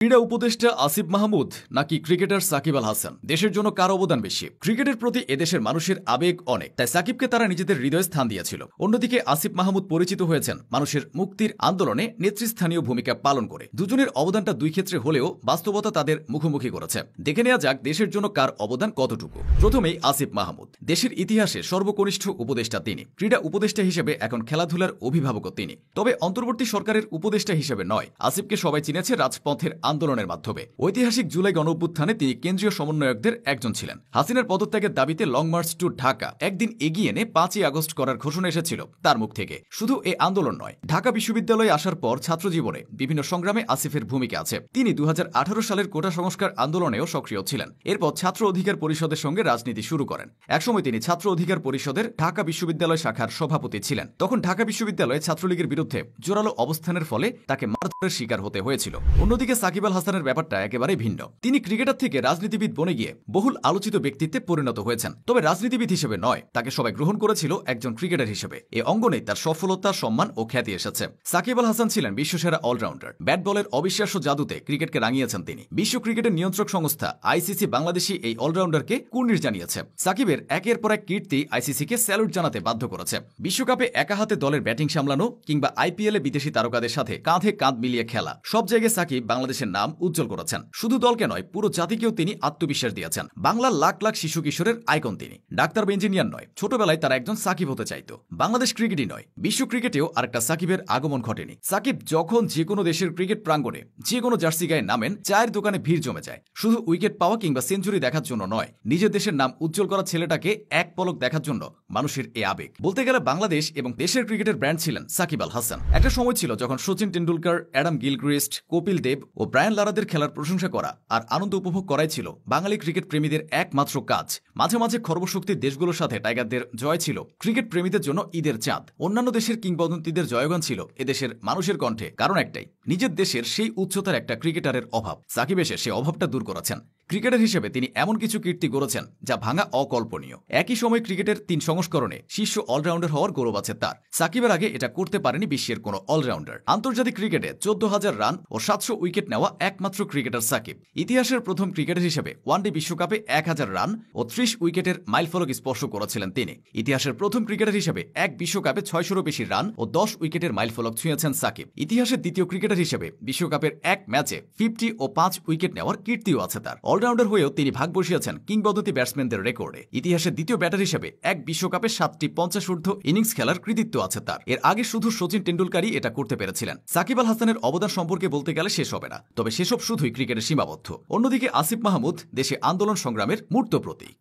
ক্রীড়া উপদেষ্টা আসিফ মাহমুদ নাকি ক্রিকেটার সাকিব আল হাসান, দেশের জন্য কার অবদান বেশি? ক্রিকেটের প্রতি এদেশের মানুষের আবেগ অনেক, তাই সাকিবকে তারা নিজেদের হৃদয়ে স্থান দিয়েছিল। অন্যদিকে আসিফ মাহমুদ পরিচিত হয়েছেন মানুষের মুক্তির আন্দোলনে নেতৃস্থানীয় ভূমিকা পালন করে। দুজনের অবদানটা দুই ক্ষেত্রে হলেও বাস্তবতা তাদের মুখোমুখি করেছে। দেখে নেওয়া যাক দেশের জন্য কার অবদান কতটুকু। প্রথমেই আসিফ মাহমুদ। দেশের ইতিহাসে সর্বকনিষ্ঠ উপদেষ্টা তিনি। ক্রীড়া উপদেষ্টা হিসেবে এখন খেলাধুলার অভিভাবকও তিনি। তবে অন্তর্বর্তী সরকারের উপদেষ্টা হিসেবে নয়, আসিফকে সবাই চিনেছে রাজপথের আন্দোলনের মাধ্যমে। ঐতিহাসিক জুলাই গণঅভ্যুত্থানে তিনি কেন্দ্রীয় সমন্বয়কদের একজন ছিলেন। হাসিনার পদত্যাগের দাবিতে লং মার্চ টু ঢাকা একদিন এগিয়ে এনে 5ই আগস্ট করার ঘোষণা এসেছিল তার মুখ থেকে। শুধু এই আন্দোলন নয়, ঢাকা বিশ্ববিদ্যালয়ে আসার পর ছাত্রজীবনে বিভিন্ন সংগ্রামে আসিফের ভূমিকা আছে। তিনি 2018 সালের কোটা সংস্কার আন্দোলনেও সক্রিয় ছিলেন। এরপর ছাত্র অধিকার পরিষদের সঙ্গে রাজনীতি শুরু করেন। একসময় তিনি ছাত্র অধিকার পরিষদের ঢাকা বিশ্ববিদ্যালয় শাখার সভাপতি ছিলেন। তখন ঢাকা বিশ্ববিদ্যালয়ে ছাত্রলীগের বিরুদ্ধে জোরালো অবস্থানের ফলে তাকে মারধরের শিকার হতে হয়েছিল। অন্যদিকে সাকিব আল হাসানের ব্যাপারটা একেবারে ভিন্ন। তিনি ক্রিকেটার থেকে রাজনীতিবিদ বনে গিয়ে বহুল আলোচিত ব্যক্তিত্বে পরিণত হয়েছেন। তবে রাজনীতিবিদ হিসেবে নয়, তাকে সবাই গ্রহণ করেছিল একজন ক্রিকেটার হিসেবে। এই অঙ্গনে তার সফলতা, সম্মান ও খ্যাতি এসেছে। সাকিব আল হাসান ছিলেন বিশ্বসেরা অলরাউন্ডার। ব্যাট বলের অবিশ্বাস্য জাদুতে ক্রিকেটকে রাঙিয়েছেন তিনি। বিশ্ব ক্রিকেটের নিয়ন্ত্রক সংস্থা আইসিসি বাংলাদেশি এই অলরাউন্ডারকে কুর্নিশ জানিয়েছে। সাকিবের একের পর এক কীর্তি আইসিসিকে স্যালুট জানাতে বাধ্য করেছে। বিশ্বকাপে একা হাতে দলের ব্যাটিং সামলানো কিংবা আইপিএলে বিদেশি তারকাদের সাথে কাঁধে কাঁধ মিলিয়ে খেলা, সব জায়গায় সাকিব বাংলাদেশের নাম উজ্জ্বল করেছেন। শুধু দলকে নয়, পুরো জাতিকেও তিনি আত্মবিশ্বাস দিয়েছেন। বাংলার লাখ লাখ শিশু কিশোরের আইকন তিনি। ডাক্তার বা ইঞ্জিনিয়ার নয়, ছোটবেলায় তারা একজন সাকিব হতে চাইতো। বাংলাদেশ ক্রিকেটই নয়, বিশ্ব ক্রিকেটেও আরেকটা সাকিবের আগমন ঘটেনি। সাকিব যখন যে কোনো দেশের ক্রিকেট প্রাঙ্গণে যে কোনো জার্সি গায়ে নামেন, চায়ের দোকানে ভিড় জমে যায়। শুধু উইকেট পাওয়া কিংবা সেঞ্চুরি দেখার জন্য নয়, নিজের দেশের নাম উজ্জ্বল করা ছেলেটাকে এক পলক দেখার জন্য মানুষের এ আবেগ। বলতে গেলে বাংলাদেশ এবং দেশের ক্রিকেটের ব্র্যান্ড ছিলেন সাকিব আল হাসান। একটা সময় ছিল যখন সচিন টেন্ডুলকার, অ্যাডাম গিলক্রিস্ট, কপিল দেব ও ব্রায়ান লারাদের খেলার প্রশংসা করা আর আনন্দ উপভোগ করাই ছিল বাঙালি ক্রিকেট প্রেমীদের একমাত্র কাজ। মাঝে মাঝে খর্বশক্তির দেশগুলোর সাথে টাইগারদের জয় ছিল ক্রিকেট প্রেমীদের জন্য ঈদের চাঁদ। অন্যান্য দেশের কিংবদন্তিদের জয়গান ছিল এদেশের মানুষের কণ্ঠে। কারণ একটাই, নিজের দেশের সেই উচ্চতার একটা ক্রিকেটারের অভাব। সাকিব এসে সে অভাবটা দূর করেছেন। ক্রিকেটার হিসেবে তিনি এমন কিছু কীর্তি গড়েছেন যা ভাঙা অকল্পনীয়। একই সময় ক্রিকেটের 3 সংস্করণে শীর্ষ অলরাউন্ডার হওয়ার গৌরব আছে তার। সাকিবের আগে এটা করতে পারেনি বিশ্বের কোনো অলরাউন্ডার। আন্তর্জাতিক ক্রিকেটে 14,000 রান ও 700 উইকেট নেওয়া একমাত্র ক্রিকেটার সাকিব। ইতিহাসের প্রথম ক্রিকেটার হিসেবে ওয়ানডে বিশ্বকাপে 1000 রান ও 30 উইকেটের মাইলফলক স্পর্শ করেছিলেন তিনি। ইতিহাসের প্রথম ক্রিকেটার হিসেবে এক বিশ্বকাপে 600-ও বেশি রান ও 10 উইকেটের মাইলফলক ছুঁয়েছেন সাকিব। ইতিহাসের দ্বিতীয় ক্রিকেটার হিসেবে বিশ্বকাপের এক ম্যাচে 50 ও 5 উইকেট নেওয়ার কীর্তিও আছে তার। অলরাউন্ডার হয়েও তিনি ভাগ বসিয়েছেন কিংবদন্তি ব্যাটসম্যানদের রেকর্ডে। ইতিহাসের দ্বিতীয় ব্যাটার হিসেবে এক বিশ্বকাপে 7টি 50 ইনিংস খেলার কৃতিত্ব আছে তার। এর আগে শুধু সচিন টেন্ডুলকারই এটা করতে পেরেছিলেন। সাকিব আল হাসানের অবদান সম্পর্কে বলতে গেলে শেষ হবে না, তবে সেসব শুধুই ক্রিকেটে সীমাবদ্ধ। অন্যদিকে আসিফ মাহমুদ দেশে আন্দোলন সংগ্রামের মূর্ত প্রতীক।